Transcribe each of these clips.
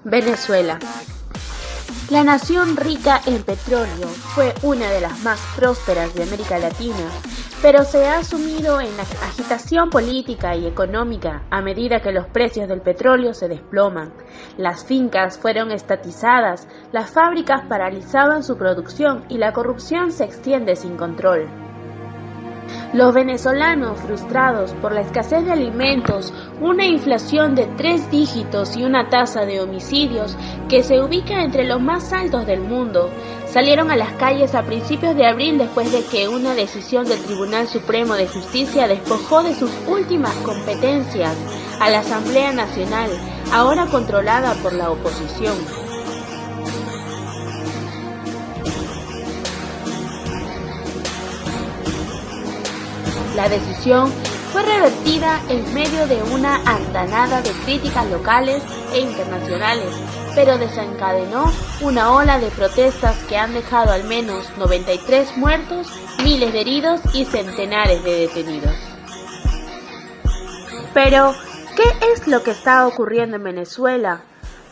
Venezuela. La nación rica en petróleo fue una de las más prósperas de América Latina, pero se ha sumido en la agitación política y económica a medida que los precios del petróleo se desploman. Las fincas fueron estatizadas, las fábricas paralizaban su producción y la corrupción se extiende sin control. Los venezolanos, frustrados por la escasez de alimentos, una inflación de 3 dígitos y una tasa de homicidios que se ubica entre los más altos del mundo, salieron a las calles a principios de abril después de que una decisión del Tribunal Supremo de Justicia despojó de sus últimas competencias a la Asamblea Nacional, ahora controlada por la oposición. La decisión fue revertida en medio de una andanada de críticas locales e internacionales, pero desencadenó una ola de protestas que han dejado al menos 93 muertos, miles de heridos y centenares de detenidos. Pero, ¿qué es lo que está ocurriendo en Venezuela?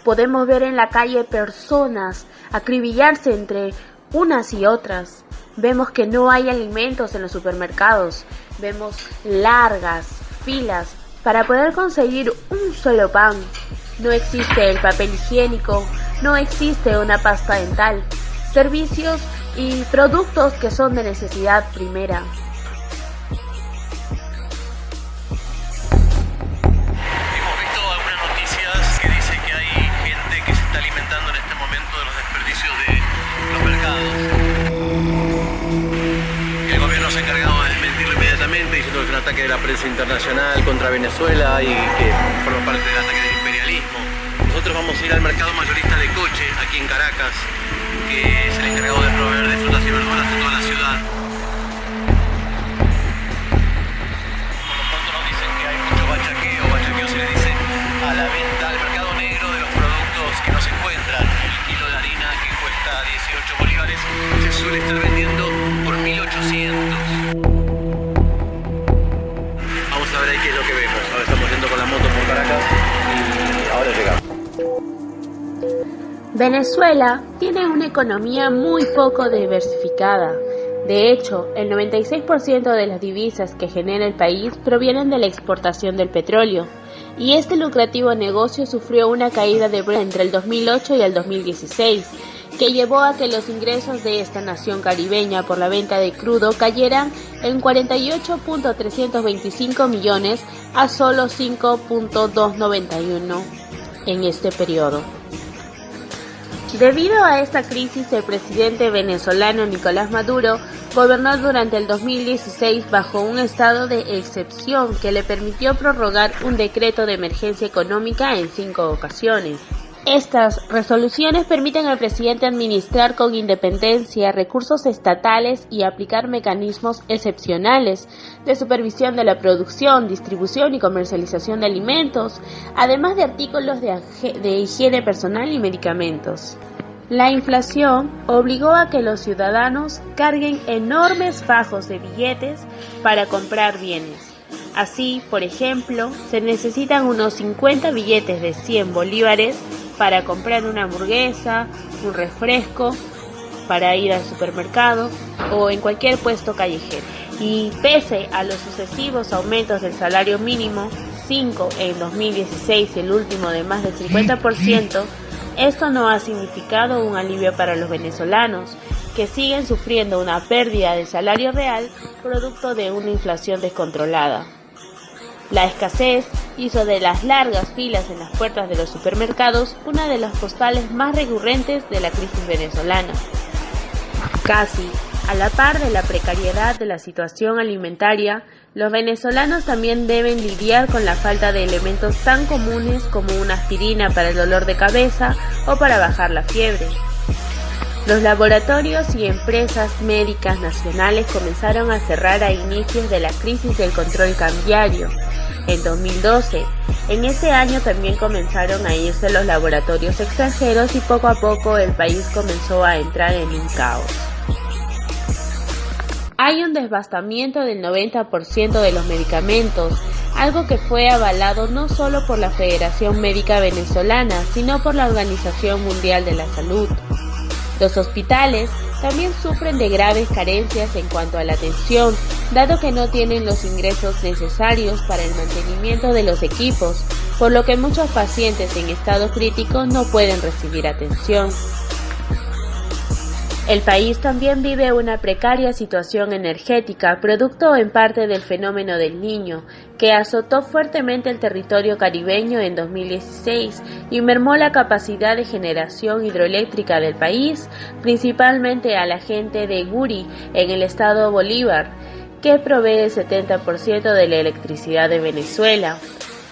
Podemos ver en la calle personas acribillarse entre unas y otras. Vemos que no hay alimentos en los supermercados. Vemos largas filas para poder conseguir un solo pan. No existe el papel higiénico, no existe una pasta dental, servicios y productos que son de necesidad primera. Hemos visto algunas noticias que dicen que hay gente que se está alimentando en este momento de los desperdicios de los mercados. El gobierno se ha encargado de desmentirlo inmediatamente, diciendo que es un ataque de la prensa internacional contra Venezuela y que forma parte del ataque del imperialismo. Nosotros vamos a ir al mercado mayorista de Coche, aquí en Caracas, que es el encargado de proveer de frutas y verduras a toda la ciudad. Por lo pronto nos dicen que hay mucho bachaqueo se le dice a la venta, al mercado negro de los productos que no se encuentran. El kilo de harina que cuesta 18 bolívares se suele estar vendiendo por 1.800. Vamos a ver ahí qué es lo que vemos. Ahora estamos yendo con la moto por Caracas y ahora llegamos. Venezuela tiene una economía muy poco diversificada. De hecho, el 96% de las divisas que genera el país provienen de la exportación del petróleo, y este lucrativo negocio sufrió una caída de entre el 2008 y el 2016, que llevó a que los ingresos de esta nación caribeña por la venta de crudo cayeran en 48.325 millones a solo 5.291 en este periodo. Debido a esta crisis, el presidente venezolano Nicolás Maduro gobernó durante el 2016 bajo un estado de excepción que le permitió prorrogar un decreto de emergencia económica en 5 ocasiones. Estas resoluciones permiten al presidente administrar con independencia recursos estatales y aplicar mecanismos excepcionales de supervisión de la producción, distribución y comercialización de alimentos, además de artículos de higiene personal y medicamentos. La inflación obligó a que los ciudadanos carguen enormes fajos de billetes para comprar bienes. Así, por ejemplo, se necesitan unos 50 billetes de 100 bolívares para comprar una hamburguesa, un refresco, para ir al supermercado o en cualquier puesto callejero. Y pese a los sucesivos aumentos del salario mínimo, 5 en 2016 y el último de más del 50%, esto no ha significado un alivio para los venezolanos, que siguen sufriendo una pérdida de salario real producto de una inflación descontrolada. La escasez hizo de las largas filas en las puertas de los supermercados una de las postales más recurrentes de la crisis venezolana. Casi a la par de la precariedad de la situación alimentaria, los venezolanos también deben lidiar con la falta de elementos tan comunes como una aspirina para el dolor de cabeza o para bajar la fiebre. Los laboratorios y empresas médicas nacionales comenzaron a cerrar a inicios de la crisis del control cambiario, en 2012. En ese año también comenzaron a irse los laboratorios extranjeros y poco a poco el país comenzó a entrar en un caos. Hay un desbastamiento del 90% de los medicamentos, algo que fue avalado no solo por la Federación Médica Venezolana, sino por la Organización Mundial de la Salud. Los hospitales también sufren de graves carencias en cuanto a la atención, dado que no tienen los ingresos necesarios para el mantenimiento de los equipos, por lo que muchos pacientes en estado crítico no pueden recibir atención. El país también vive una precaria situación energética, producto en parte del fenómeno del Niño, que azotó fuertemente el territorio caribeño en 2016 y mermó la capacidad de generación hidroeléctrica del país, principalmente a la gente de Guri, en el estado Bolívar, que provee el 70% de la electricidad de Venezuela.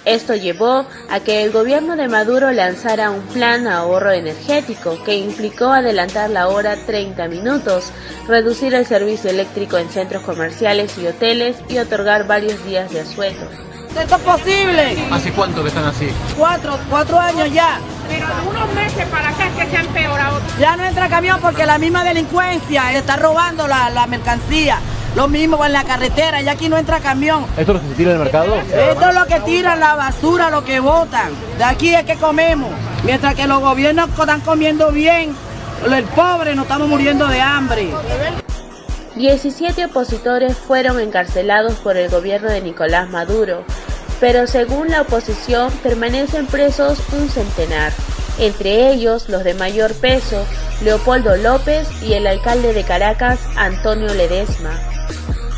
Esto llevó a que el gobierno de Maduro lanzara un plan de ahorro energético que implicó adelantar la hora 30 minutos, reducir el servicio eléctrico en centros comerciales y hoteles y otorgar varios días de asueto. ¿Esto es posible? ¿Hace cuánto que están así? Cuatro años ya. Pero de unos meses para acá es que se ha empeorado. Ya no entra camión porque la misma delincuencia está robando la mercancía. Lo mismo en la carretera, ya aquí no entra camión. ¿Esto es lo que se tira en el mercado? Esto es lo que tiran, la basura, lo que botan. De aquí es que comemos. Mientras que los gobiernos están comiendo bien, el pobre nos estamos muriendo de hambre. 17 opositores fueron encarcelados por el gobierno de Nicolás Maduro, pero según la oposición permanecen presos un centenar, entre ellos los de mayor peso, Leopoldo López y el alcalde de Caracas, Antonio Ledesma.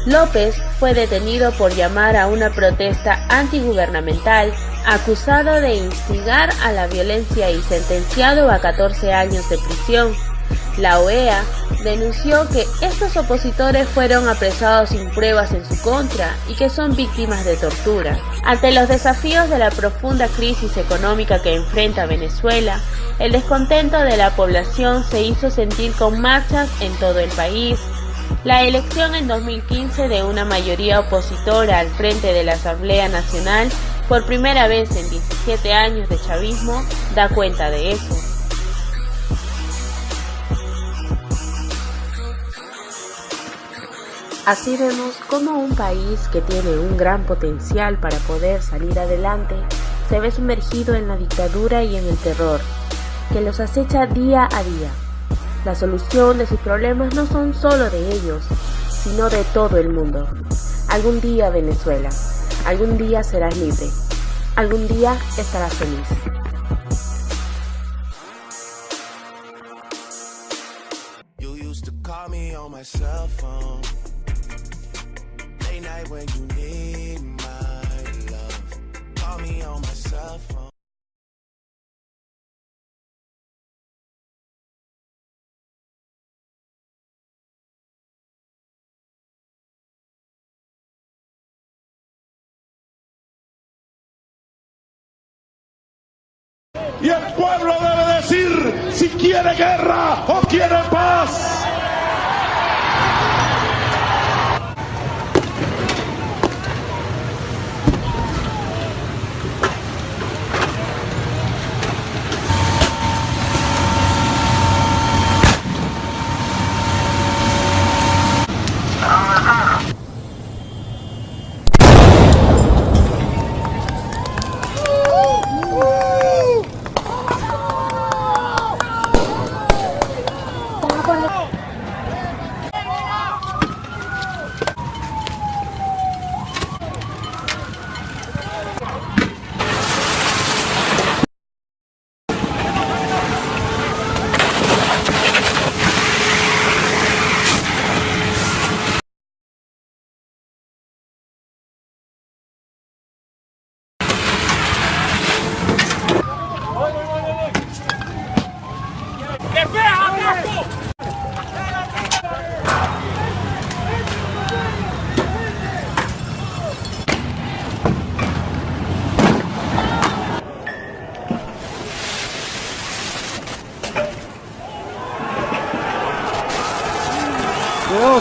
López fue detenido por llamar a una protesta antigubernamental, acusado de instigar a la violencia y sentenciado a 14 años de prisión. La OEA denunció que estos opositores fueron apresados sin pruebas en su contra y que son víctimas de tortura. Ante los desafíos de la profunda crisis económica que enfrenta Venezuela, el descontento de la población se hizo sentir con marchas en todo el país. La elección en 2015 de una mayoría opositora al frente de la Asamblea Nacional, por primera vez en 17 años de chavismo, da cuenta de eso. Así vemos cómo un país que tiene un gran potencial para poder salir adelante se ve sumergido en la dictadura y en el terror, que los acecha día a día. La solución de sus problemas no son solo de ellos, sino de todo el mundo. Algún día Venezuela, algún día serás libre, algún día estarás feliz. Y el pueblo debe decir si quiere guerra o quiere paz.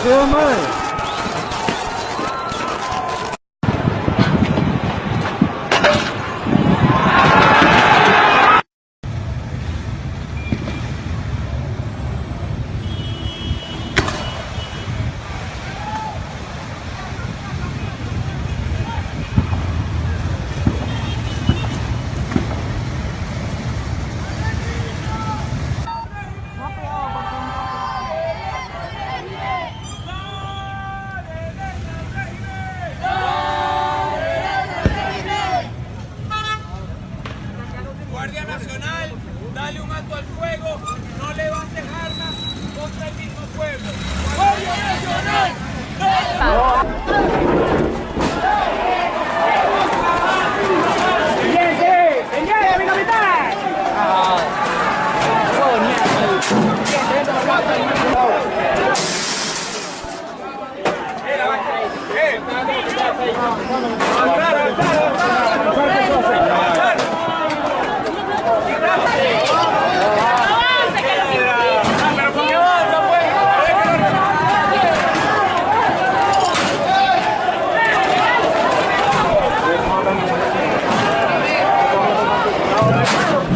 Cuidado, madre. Nacional, dale un alto al fuego, no levantes armas contra el mismo pueblo. ¡Guardia Nacional! ¡Pendiente, mi capitán!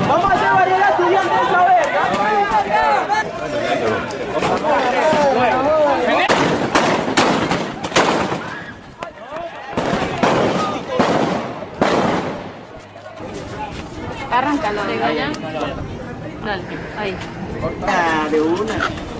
Vamos a hacer variedad estudiante esta vez. Arráncalo, ya. Dale, ahí. De una.